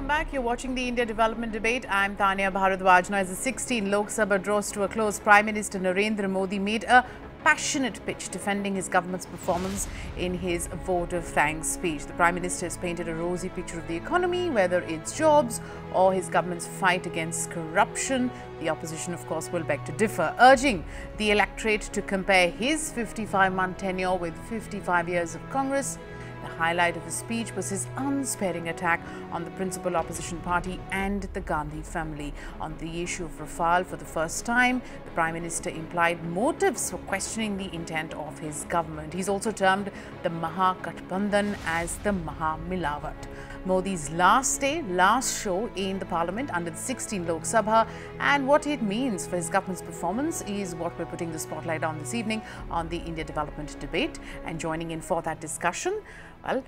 welcome back. You're watching the India Development Debate. I'm Taneia Bhardwaj. Now, as the 16th Lok Sabha draws to a close, Prime Minister Narendra Modi made a passionate pitch defending his government's performance in his vote of thanks speech. The Prime Minister has painted a rosy picture of the economy, whether it's jobs or his government's fight against corruption. The opposition, of course, will beg to differ, urging the electorate to compare his 55-month tenure with 55 years of Congress. The highlight of his speech was his unsparing attack on the principal opposition party and the Gandhi family. On the issue of Rafale, for the first time, the Prime Minister implied motives for questioning the intent of his government. He's also termed the Mahagathbandhan as the Mahamilawat. Modi's last show in the parliament under the 16th Lok Sabha, and what it means for his government's performance is what we're putting the spotlight on this evening on the India Development Debate. And joining in for that discussion, well,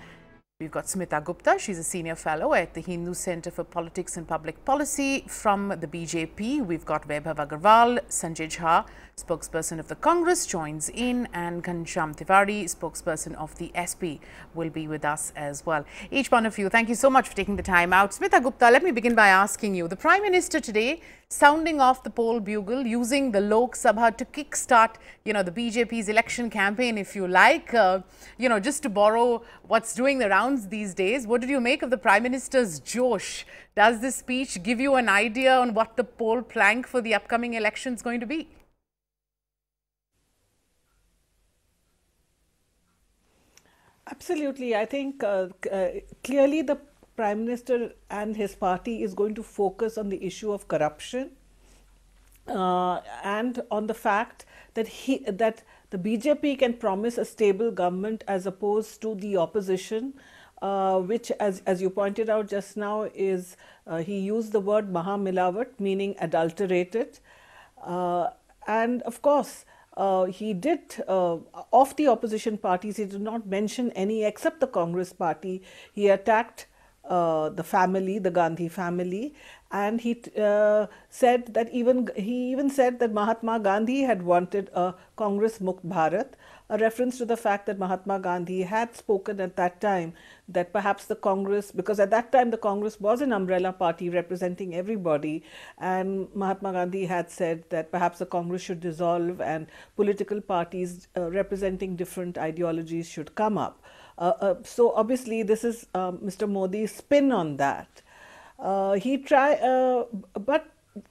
we've got Smita Gupta. She's a senior fellow at the Hindu Centre for Politics and Public Policy from the BJP. We've got Vaibhav Agarwal, Sanjay Jha, spokesperson of the Congress, joins in, and Ghanshyam Tiwari, spokesperson of the SP, will be with us as well. Each one of you, thank you so much for taking the time out. Smita Gupta, let me begin by asking you, the Prime Minister today sounding off the poll bugle, using the Lok Sabha to kickstart, the BJP's election campaign, if you like, just to borrow what's doing the rounds these days. What did you make of the Prime Minister's josh? Does this speech give you an idea on what the poll plank for the upcoming election is going to be? Absolutely. I think clearly the Prime Minister and his party is going to focus on the issue of corruption and on the fact that the BJP can promise a stable government as opposed to the opposition, which, as you pointed out just now, is he used the word Mahamilawat, meaning adulterated, and of course. He did, of the opposition parties, he did not mention any except the Congress party. He attacked the family, the Gandhi family, and he said that he even said that Mahatma Gandhi had wanted a Congress Mukt Bharat, a reference to the fact that Mahatma Gandhi had spoken at that time that perhaps the Congress, because at that time the Congress was an umbrella party representing everybody, and Mahatma Gandhi had said that perhaps the Congress should dissolve and political parties representing different ideologies should come up. So obviously this is Mr. Modi's spin on that. But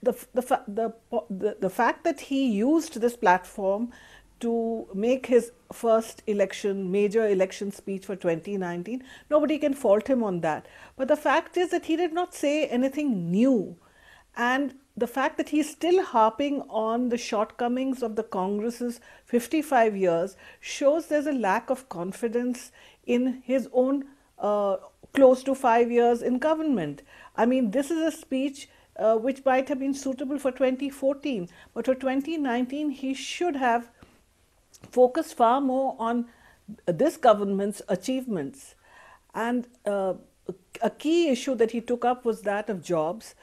the fact that he used this platform to make his first major election speech for 2019, nobody can fault him on that. But the fact is that he did not say anything new. And the fact that he's still harping on the shortcomings of the Congress's 55 years shows there's a lack of confidence in his own close to 5 years in government. I mean, this is a speech which might have been suitable for 2014, but for 2019 he should have focused far more on this government's achievements. And a key issue that he took up was that of jobs.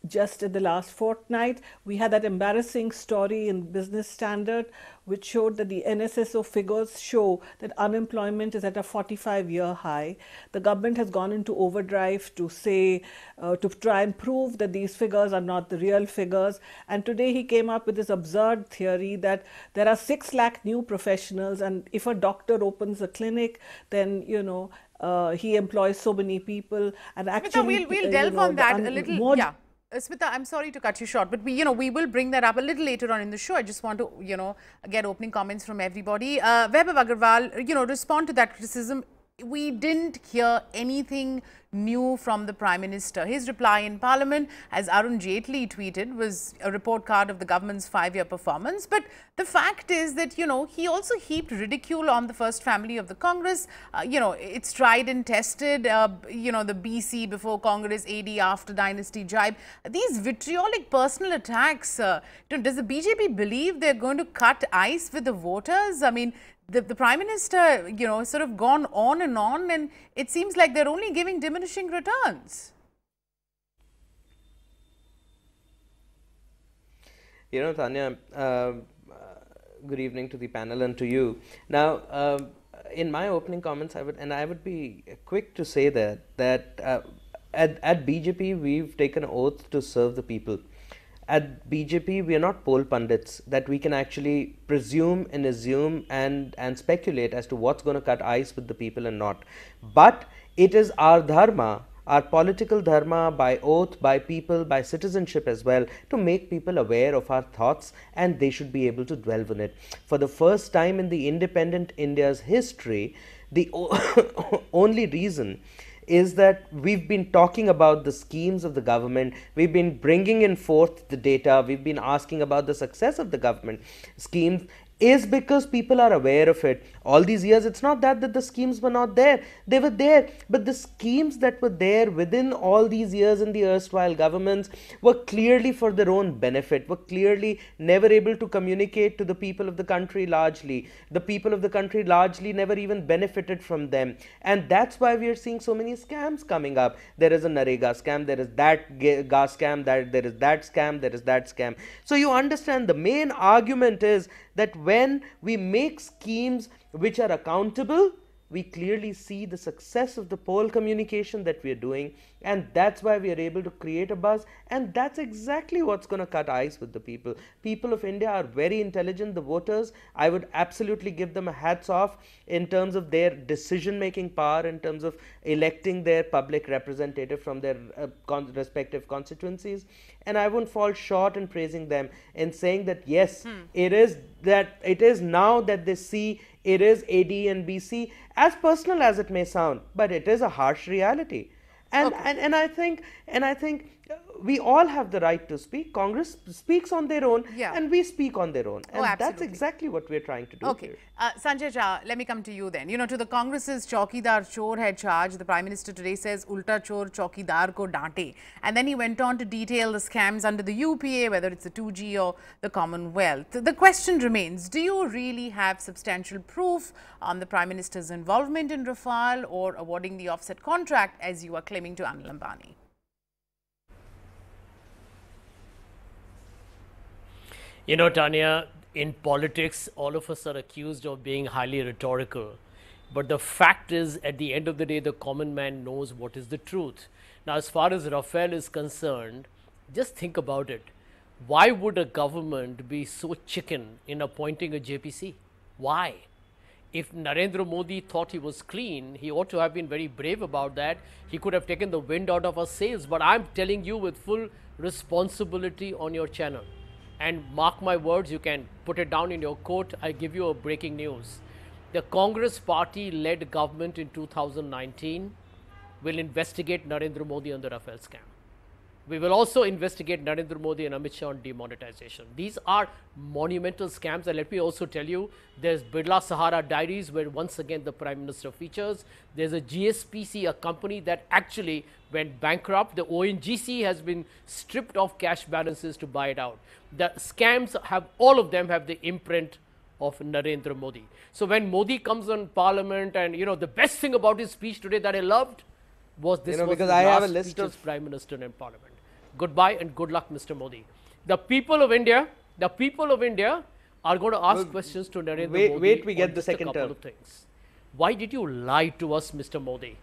Just in the last fortnight, we had that embarrassing story in Business Standard, which showed that the NSSO figures show that unemployment is at a 45-year high. The government has gone into overdrive to say, to try and prove that these figures are not the real figures. And today he came up with this absurd theory that there are 6 lakh new professionals, and if a doctor opens a clinic, then, he employs so many people. And actually, we'll delve on that a little. Yeah. Smita, I'm sorry to cut you short, but we will bring that up a little later on in the show. I just want to, get opening comments from everybody. Vaibhav Agarwal, respond to that criticism. We didn't hear anything new from the Prime Minister. His reply in Parliament, as Arun Jaitley tweeted, was a report card of the government's 5-year performance. But the fact is that, he also heaped ridicule on the first family of the Congress. It's tried and tested, the BC before Congress, AD after dynasty, Jibe. These vitriolic personal attacks, does the BJP believe they're going to cut ice with the voters? I mean, the Prime Minister, sort of gone on, and it seems like they're only giving diminishing returns. Tanya, good evening to the panel and to you. Now, in my opening comments, I would be quick to say that at BJP, we've taken an oath to serve the people. At BJP, we are not poll pundits that we can actually presume and assume and speculate as to what's going to cut ice with the people and not. But it is our dharma, our political dharma, by oath, by people, by citizenship as well, to make people aware of our thoughts, and they should be able to dwell on it. For the first time in the independent India's history, the only reason is that we've been talking about the schemes of the government, we've been bringing in forth the data, we've been asking about the success of the government schemes, is because people are aware of it. All these years, it's not that the schemes were not there. They were there. But the schemes that were there within all these years in the erstwhile governments were clearly for their own benefit, were clearly never able to communicate to the people of the country largely. The people of the country largely never even benefited from them. And that's why we are seeing so many scams coming up. There is a Narega scam, there is that gas scam, there is that scam, there is that scam. So you understand, the main argument is that when we make schemes which are accountable, we clearly see the success of the poll communication that we are doing, and that's why we are able to create a buzz, and that's exactly what's going to cut ice with the people. People of India are very intelligent, the voters. I would absolutely give them a hats off in terms of their decision making power, in terms of electing their public representative from their respective constituencies, and I won't fall short in praising them in saying that yes, it is now that they see it is AD and BC, as personal as it may sound, but it is a harsh reality. And, okay. and I think we all have the right to speak. Congress speaks on their own, and we speak on their own. And that's exactly what we're trying to do here. Sanjay Jha, let me come to you then. You know, to the Congress's Chaukidar Chor hai charge, the Prime Minister today says, Ulta Chor Chaukidar ko dante. And then he went on to detail the scams under the UPA, whether it's the 2G or the Commonwealth. The question remains, do you really have substantial proof on the Prime Minister's involvement in Rafale or awarding the offset contract, as you are claiming to Anil Ambani? You know, Taneia, in politics, all of us are accused of being highly rhetorical. But the fact is, at the end of the day, the common man knows what is the truth. Now, as far as Rafale is concerned, just think about it. Why would a government be so chicken in appointing a JPC? Why? If Narendra Modi thought he was clean, he ought to have been very brave about that. He could have taken the wind out of our sails. But I'm telling you with full responsibility on your channel. And mark my words, you can put it down in your quote. I give you a breaking news. The Congress party-led government in 2019 will investigate Narendra Modi on the Rafale scam. We will also investigate Narendra Modi and Amit Shah on demonetization. These are monumental scams. And let me also tell you, there's Birla Sahara Diaries, where once again the Prime Minister features. There's a GSPC, a company that actually went bankrupt. The ONGC has been stripped of cash balances to buy it out. The scams have, all of them have the imprint of Narendra Modi. So when Modi comes on Parliament, and you know, the best thing about his speech today that I loved was this, because I have a list of Prime Minister in Parliament. Goodbye and good luck, Mr. Modi. The people of India are going to ask questions to Narendra Modi. Wait, we get the second term. Of things. Why did you lie to us, Mr. Modi?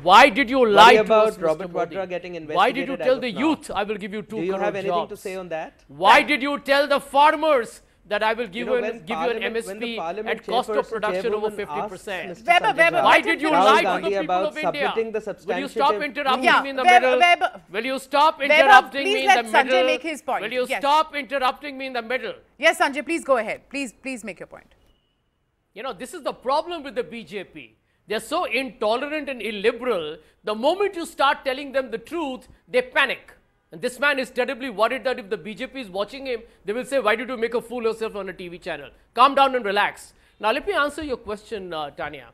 Why did you lie to us, Mr. Robert Modi? Vadra getting investigated? Why did you tell the youth, I will give you 2 crore jobs? Do you have anything to say on that? Why did you tell the farmers that I will give you an MSP at cost of production over 50%? Why did you lie to the people of India? Will you stop interrupting me in the middle? Will you stop interrupting me in the middle? Sanjay make his point. Will you stop interrupting me in the middle? Yes, Sanjay, please go ahead. Please make your point. You know, this is the problem with the BJP. They're so intolerant and illiberal. The moment you start telling them the truth, they panic. And this man is terribly worried that if the BJP is watching him, they will say, why did you make a fool of yourself on a TV channel? Calm down and relax. Now, let me answer your question, Taneia.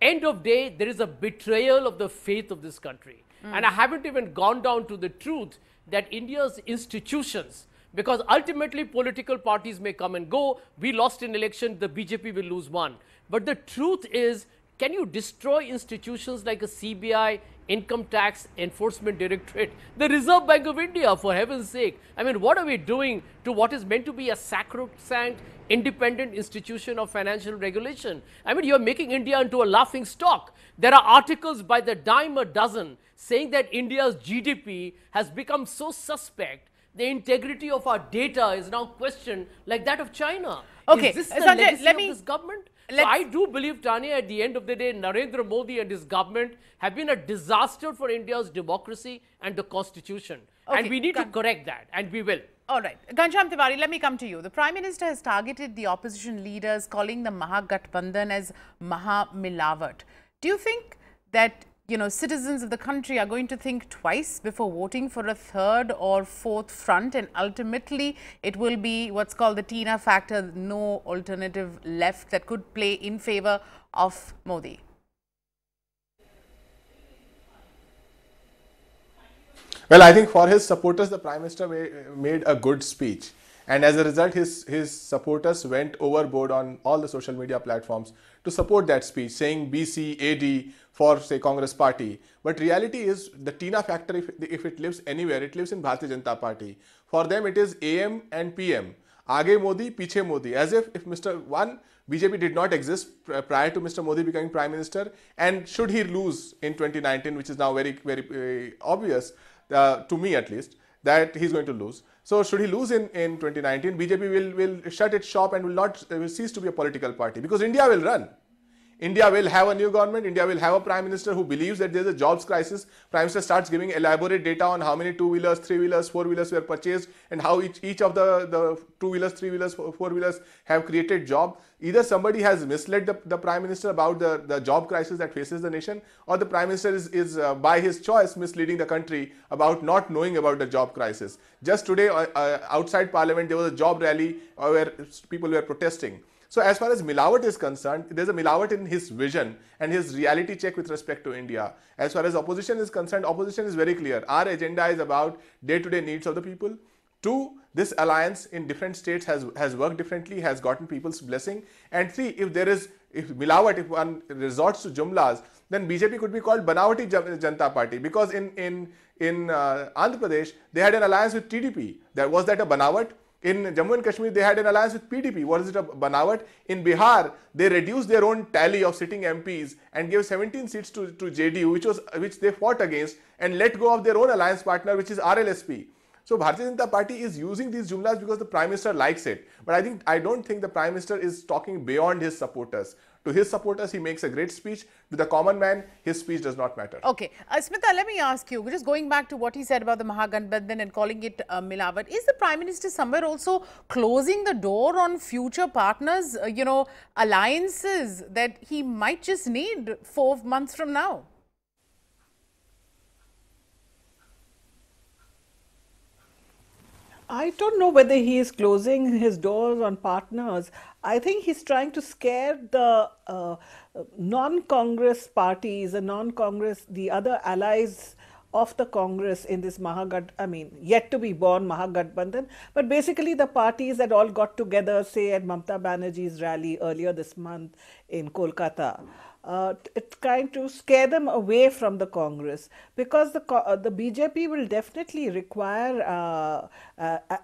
End of day, there is a betrayal of the faith of this country. And I haven't even gone down to the truth that India's institutions, because ultimately political parties may come and go. We lost an election, the BJP will lose one. But the truth is, can you destroy institutions like a CBI, Income Tax Enforcement Directorate, the Reserve Bank of India, for heaven's sake. I mean, what are we doing to what is meant to be a sacrosanct, independent institution of financial regulation? I mean, you're making India into a laughing stock. There are articles by the dime a dozen saying that India's GDP has become so suspect, the integrity of our data is now questioned like that of China. Okay, Is this the Sanjay, legacy let of me- this government? So I do believe, Taneia, at the end of the day, Narendra Modi and his government have been a disaster for India's democracy and the constitution. Okay, And we need to correct that, and we will. All right. Ghanshyam Tiwari, let me come to you. The Prime Minister has targeted the opposition leaders, calling the Mahagathbandhan as Mahamilawat. Do you think that, citizens of the country are going to think twice before voting for a third or fourth front, and ultimately it will be what's called the Tina factor, no alternative left, that could play in favor of Modi? Well, I think for his supporters, the Prime Minister made a good speech. And as a result, his supporters went overboard on all the social media platforms to support that speech, saying BC, AD for, say, Congress Party. But reality is the Tina factor, if it lives anywhere, it lives in Bharatiya Janata Party. For them, it is AM and PM. Aage Modi, Piche Modi. As if BJP did not exist prior to Mr. Modi becoming Prime Minister. And should he lose in 2019, which is now very, very obvious, to me at least, that he's going to lose. So should he lose in 2019, BJP will shut its shop and will cease to be a political party, because India will run. India will have a new government. India will have a Prime Minister who believes that there is a jobs crisis. Prime Minister starts giving elaborate data on how many two-wheelers, three-wheelers, four-wheelers were purchased and how each of the two-wheelers, three-wheelers, four-wheelers have created job. Either somebody has misled the Prime Minister about the job crisis that faces the nation, or the Prime Minister is by his choice misleading the country about not knowing about the job crisis. Just today outside Parliament there was a job rally where people were protesting. So as far as Milawat is concerned, there's a Milawat in his vision and his reality check with respect to India. As far as opposition is concerned, opposition is very clear. Our agenda is about day-to-day needs of the people. Two, this alliance in different states has worked differently, has gotten people's blessing. And three, if one resorts to jumlas, then BJP could be called Banawati Janata Party, because in Andhra Pradesh they had an alliance with TDP. Was that a Banawat? In Jammu and Kashmir, they had an alliance with PDP. What is it, a Banawat? In Bihar, they reduced their own tally of sitting MPs and gave 17 seats to JDU, which they fought against, and let go of their own alliance partner, which is RLSP. So Bharatiya Janata Party is using these jumlas because the Prime Minister likes it. But I don't think the Prime Minister is talking beyond his supporters. To his supporters, he makes a great speech. To the common man, his speech does not matter. Okay. Smita, let me ask you, just going back to what he said about the Mahagathbandhan and calling it Milawat, is the Prime Minister somewhere also closing the door on future partners, alliances that he might just need 4 months from now? I don't know whether he is closing his doors on partners. I think he's trying to scare the non-Congress parties and the other allies of the Congress in this yet to be born Mahagathbandhan, but basically the parties that all got together, say at Mamata Banerjee's rally earlier this month in Kolkata. It's trying to scare them away from the Congress, because the BJP will definitely require,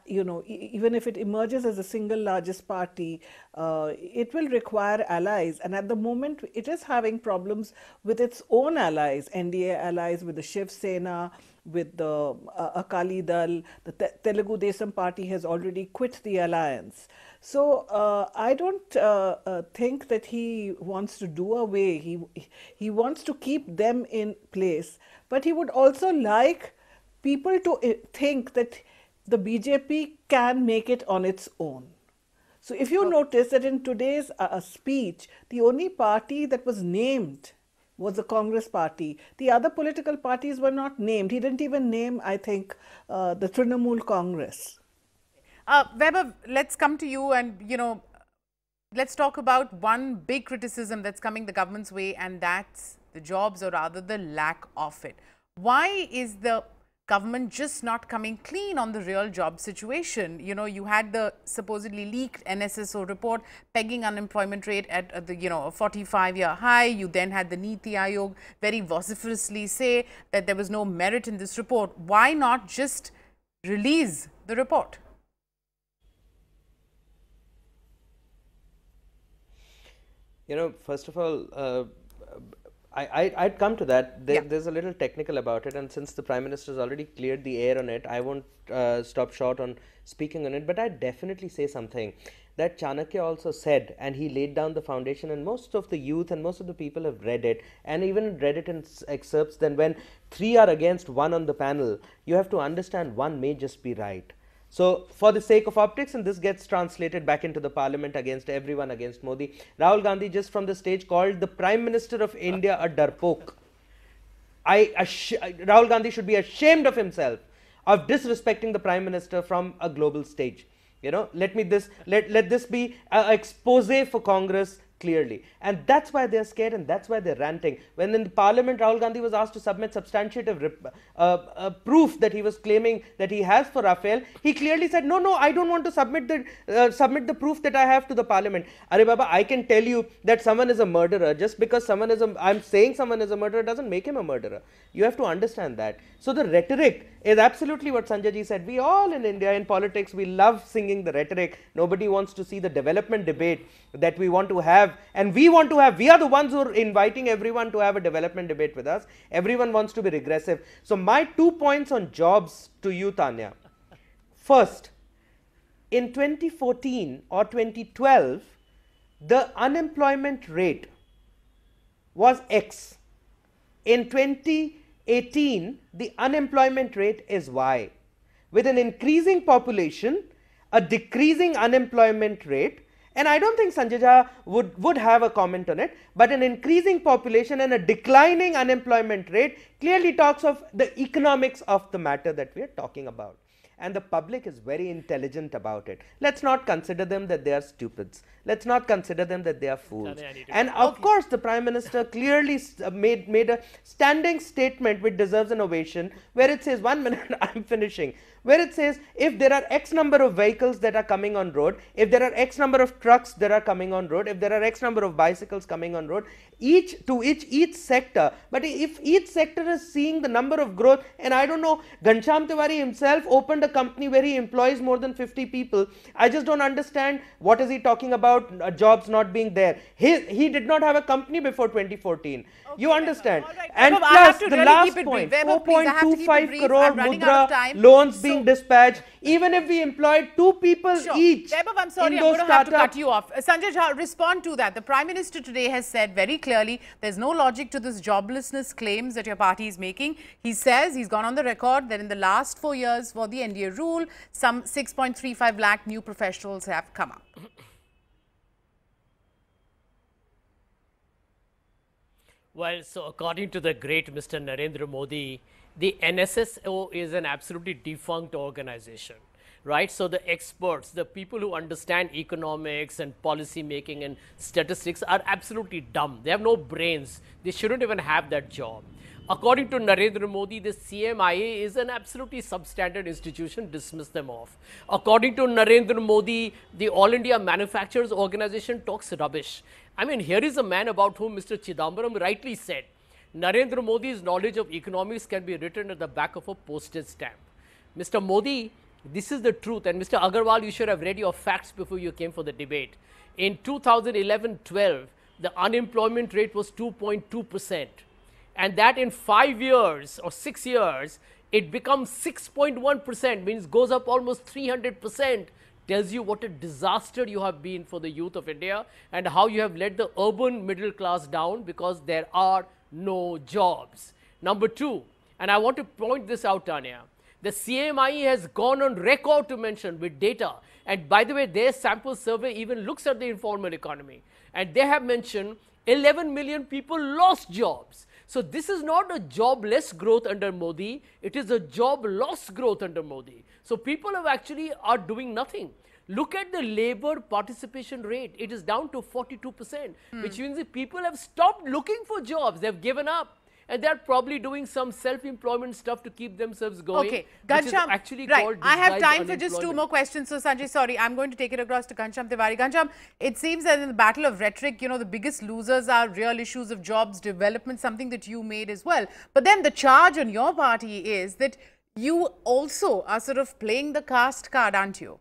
even if it emerges as the single largest party, it will require allies. And at the moment, it is having problems with its own allies, NDA allies, with the Shiv Sena, with the Akali Dal. The Telugu Desam party has already quit the alliance. So I don't think that he wants to do away. He wants to keep them in place, but he would also like people to think that the BJP can make it on its own. So if you notice that in today's speech, the only party that was named was the Congress party. The other political parties were not named. He didn't even name, I think, the Trinamool Congress. Weber, let's come to you and, let's talk about one big criticism that's coming the government's way, and that's the jobs, or rather the lack of it. Why is the government just not coming clean on the real job situation. You know, you had the supposedly leaked NSSO report pegging unemployment rate at the, a 45-year high. You then had the Niti Aayog very vociferously say that there was no merit in this report. Why not just release the report? You know, first of all, I'd come to that. There's a little technical about it, and since the Prime Minister has already cleared the air on it, I won't stop short on speaking on it. But I'd definitely say something that Chanakya also said, and he laid down the foundation, and most of the youth and most of the people have read it, and even read it in excerpts. Then when 3 are against 1 on the panel, you have to understand 1 may just be right. So, for the sake of optics, and this gets translated back into the parliament against everyone, against Modi, Rahul Gandhi just from the stage called the Prime Minister of India a darpok. Rahul Gandhi should be ashamed of himself of disrespecting the Prime Minister from a global stage. You know, let this be an expose for Congress clearly, and that's why they're scared, and that's why they're ranting. When in the parliament Rahul Gandhi was asked to submit substantiative proof that he was claiming that he has for Rafale, he clearly said, no, I don't want to submit the proof that I have to the parliament. Arey Baba, I can tell you that someone is a murderer. Just because I'm saying someone is a murderer doesn't make him a murderer. You have to understand that. So the rhetoric is absolutely what Sanjay ji said. We all in India, in politics, we love singing the rhetoric. Nobody wants to see the development debate that we want to have, and we want to have. We are the ones who are inviting everyone to have a development debate with us. Everyone wants to be regressive. So my 2 points on jobs to you, Tanya. First, in 2014 or 2012, the unemployment rate was X. In 2018, the unemployment rate is Y. With an increasing population, a decreasing unemployment rate, and I don't think Sanjay Jha would have a comment on it, but an increasing population and a declining unemployment rate clearly talks of the economics of the matter that we are talking about. And the public is very intelligent about it. Let's not consider them that they are stupids. Let's not consider them that they are fools. And of course, the Prime Minister clearly made a standing statement which deserves an ovation, where it says, 1 minute, I'm finishing, where it says, if there are X number of vehicles that are coming on road, if there are X number of trucks that are coming on road, if there are X number of bicycles coming on road, each sector, but if each sector is seeing the number of growth, and I don't know, Ghanshyam Tiwari himself opened a company where he employs more than 50 people. I just don't understand what is he talking about jobs not being there. He did not have a company before 2014. Okay, you understand? Right. And plus the really last point, 4.25 crore mudra loans being dispatched, even if we employed 2 people each. Vaibhav, I'm sorry, I'm going to have to cut you off. Sanjay Jha, respond to that. The Prime Minister today has said very clearly there's no logic to this joblessness claims that your party is making. He says, he's gone on the record that in the last 4 years for the NDA rule, some 6.35 lakh new professionals have come up. Well, so according to the great Mr. Narendra Modi, the NSSO is an absolutely defunct organization, right? So the experts, the people who understand economics and policy making and statistics are absolutely dumb. They have no brains. They shouldn't even have that job. According to Narendra Modi, the CMIA is an absolutely substandard institution. Dismiss them off. According to Narendra Modi, the All India Manufacturers Organization talks rubbish. I mean, here is a man about whom Mr. Chidambaram rightly said, Narendra Modi's knowledge of economics can be written at the back of a postage stamp. Mr. Modi, this is the truth. And Mr. Agarwal, you should have read your facts before you came for the debate. In 2011-12, the unemployment rate was 2.2%. And that in 5 years or 6 years, it becomes 6.1%, means goes up almost 300%. Tells you what a disaster you have been for the youth of India and how you have let the urban middle class down because there are no jobs. Number 2, and I want to point this out, Tanya, the CMIE has gone on record to mention with data, and by the way, their sample survey even looks at the informal economy, and they have mentioned 11 million people lost jobs. So this is not a jobless growth under Modi, it is a job loss growth under Modi. So people have actually are doing nothing. Look at the labor participation rate. It is down to 42%, which means that people have stopped looking for jobs. They've given up. and they're probably doing some self-employment stuff to keep themselves going. Okay, which is Ghanshyam, actually right. called I have disguised time for just 2 unemployment. more questions. So, Sanjay, sorry, I'm going to take it across to Ghanshyam Tiwari. Ghanshyam, it seems that in the battle of rhetoric, you know, the biggest losers are real issues of jobs, development, something that you made as well. But then the charge on your party is that you also are sort of playing the caste card, aren't you?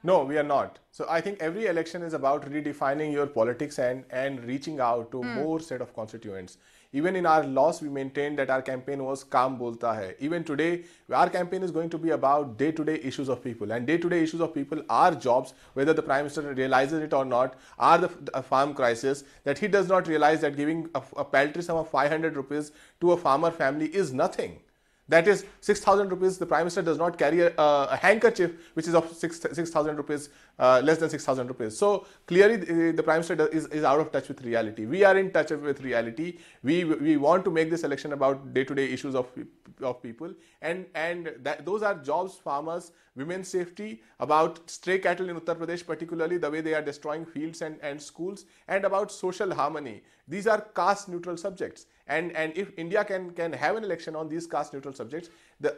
No, we are not. So I think every election is about redefining your politics and reaching out to more set of constituents. Even in our laws, we maintained that our campaign was Kaam Bolta Hai. Even today, our campaign is going to be about day-to-day issues of people. And day-to-day issues of people are jobs, whether the Prime Minister realizes it or not, are the farm crisis, that he does not realize that giving a paltry sum of 500 rupees to a farmer family is nothing. That is 6,000 rupees. The Prime Minister does not carry a handkerchief which is of 6,000 rupees, less than 6,000 rupees. So clearly the Prime Minister is out of touch with reality. We are in touch with reality. We want to make this election about day-to-day issues of people, and those are jobs, farmers, women's safety, about stray cattle in Uttar Pradesh, particularly the way they are destroying fields and schools, and about social harmony. These are caste neutral subjects. And if India can have an election on these caste neutral subjects,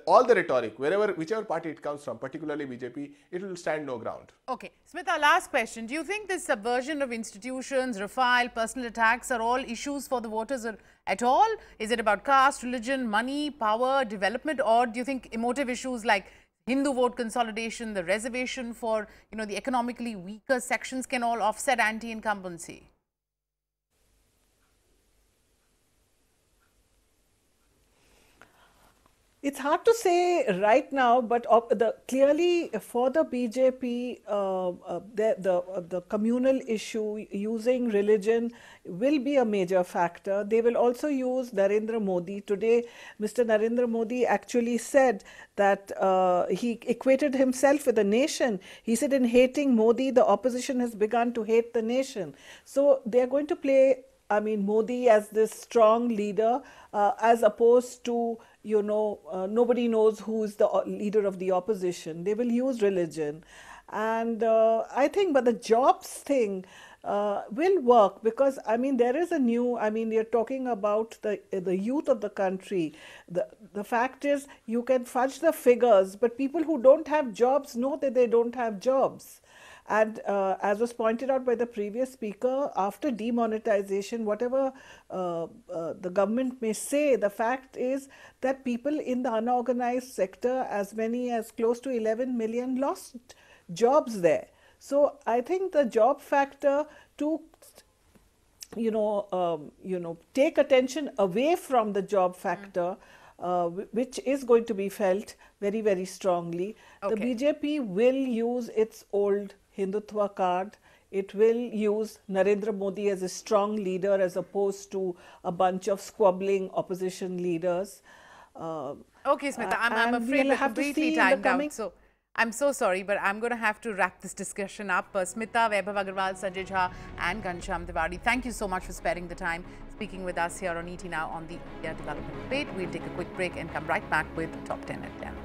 all the rhetoric, whichever party it comes from, particularly BJP, it will stand no ground. Okay. Smita, last question. Do you think this subversion of institutions, Rafale, personal attacks are all issues for the voters at all? Is it about caste, religion, money, power, development, or do you think emotive issues like Hindu vote consolidation, the reservation for, you know, the economically weaker sections can all offset anti-incumbency? It's hard to say right now, but clearly for the BJP, the communal issue using religion will be a major factor. They will also use Narendra Modi. Today, Mr. Narendra Modi actually said that he equated himself with a nation. He said in hating Modi, the opposition has begun to hate the nation. So they are going to play, I mean, Modi as this strong leader as opposed to, you know, nobody knows who is the leader of the opposition. They will use religion. And I think, but the jobs thing will work because, I mean, there is a new, I mean, you're talking about the youth of the country. The fact is, you can fudge the figures, but people who don't have jobs know that they don't have jobs. And as was pointed out by the previous speaker, after demonetization, whatever the government may say, the fact is that people in the unorganized sector, as many as close to 11 million, lost jobs there. So I think the job factor to, take attention away from the job factor, which is going to be felt very, very strongly. Okay. The BJP will use its old Hindutva card. It will use Narendra Modi as a strong leader as opposed to a bunch of squabbling opposition leaders. Okay, Smita, I'm afraid we're completely timed out. So I'm so sorry, but I'm going to have to wrap this discussion up. Smita, Vaibhav Agarwal, Sanjay Jha and Ghanshyam Tiwari, thank you so much for sparing the time speaking with us here on ET Now on the India Development Debate. We'll take a quick break and come right back with Top 10 at 10.